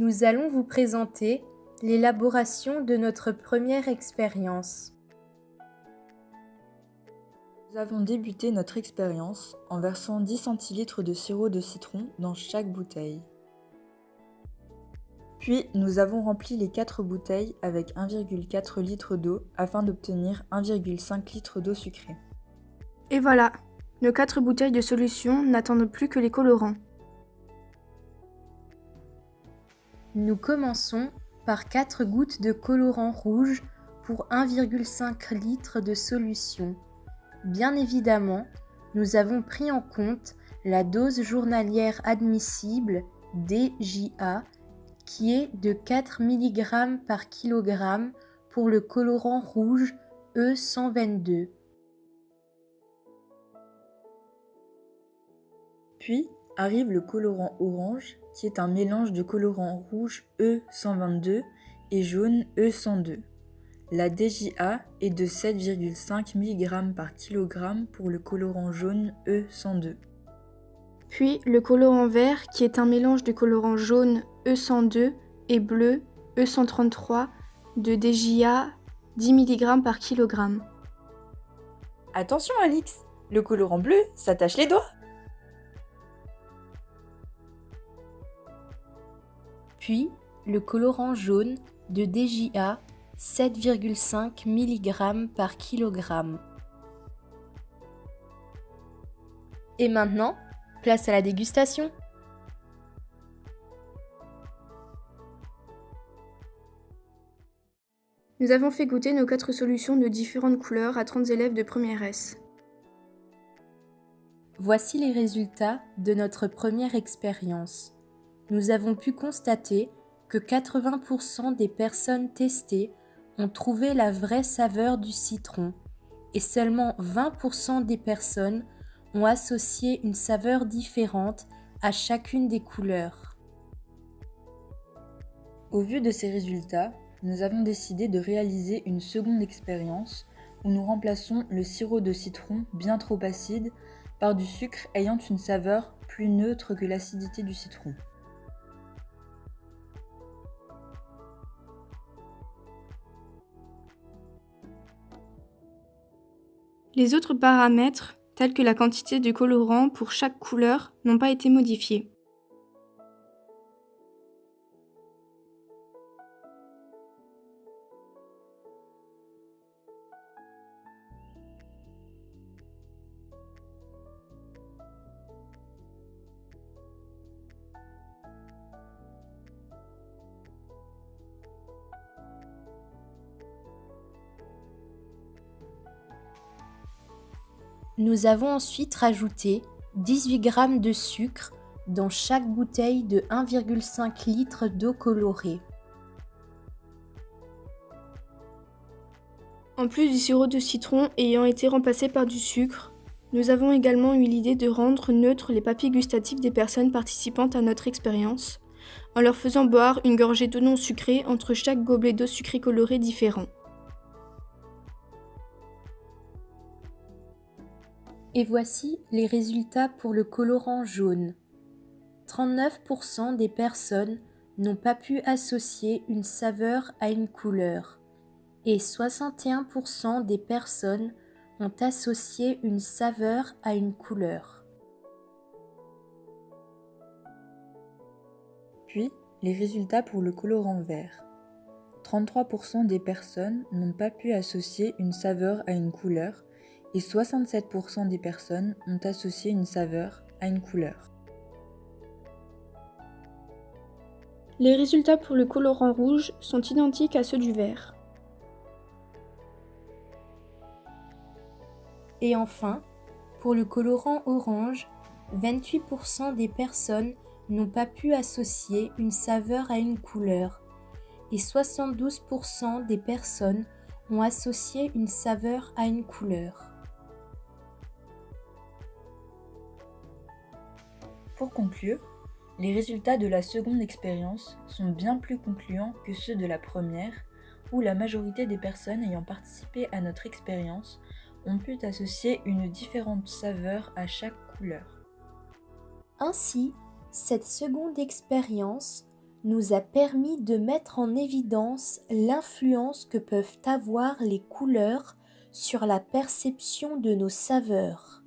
nous allons vous présenter l'élaboration de notre première expérience. Nous avons débuté notre expérience en versant 10 centilitres de sirop de citron dans chaque bouteille. Puis, nous avons rempli les 4 bouteilles avec 1,4 litre d'eau afin d'obtenir 1,5 litre d'eau sucrée. Et voilà, nos 4 bouteilles de solution n'attendent plus que les colorants. Nous commençons par 4 gouttes de colorant rouge pour 1,5 litre de solution. Bien évidemment, nous avons pris en compte la dose journalière admissible, DJA, qui est de 4 mg par kg pour le colorant rouge E122. Puis arrive le colorant orange, qui est un mélange de colorant rouge E122 et jaune E102. La DJA est de 7,5 mg par kg pour le colorant jaune E102. Puis le colorant vert, qui est un mélange de colorant jaune E102 et bleu E133 de DJA 10 mg par kg. Attention Alix, le colorant bleu, ça tache les doigts. Puis le colorant jaune de DJA 7,5 mg par kg. Et maintenant, place à la dégustation. Nous avons fait goûter nos 4 solutions de différentes couleurs à 30 élèves de première S. Voici les résultats de notre première expérience. Nous avons pu constater que 80% des personnes testées ont trouvé la vraie saveur du citron et seulement 20% des personnes ont associé une saveur différente à chacune des couleurs. Au vu de ces résultats, nous avons décidé de réaliser une seconde expérience où nous remplaçons le sirop de citron bien trop acide par du sucre ayant une saveur plus neutre que l'acidité du citron. Les autres paramètres, tels que la quantité de colorant pour chaque couleur, n'ont pas été modifiés. Nous avons ensuite rajouté 18 g de sucre dans chaque bouteille de 1,5 litre d'eau colorée. En plus du sirop de citron ayant été remplacé par du sucre, nous avons également eu l'idée de rendre neutres les papilles gustatives des personnes participantes à notre expérience, en leur faisant boire une gorgée d'eau non sucrée entre chaque gobelet d'eau sucrée colorée différent. Et voici les résultats pour le colorant jaune. 39% des personnes n'ont pas pu associer une saveur à une couleur et 61% des personnes ont associé une saveur à une couleur. Puis, les résultats pour le colorant vert. 33% des personnes n'ont pas pu associer une saveur à une couleur et 67% des personnes ont associé une saveur à une couleur. Les résultats pour le colorant rouge sont identiques à ceux du vert. Et enfin, pour le colorant orange, 28% des personnes n'ont pas pu associer une saveur à une couleur et 72% des personnes ont associé une saveur à une couleur. Pour conclure, les résultats de la seconde expérience sont bien plus concluants que ceux de la première, où la majorité des personnes ayant participé à notre expérience ont pu associer une différente saveur à chaque couleur. Ainsi, cette seconde expérience nous a permis de mettre en évidence l'influence que peuvent avoir les couleurs sur la perception de nos saveurs.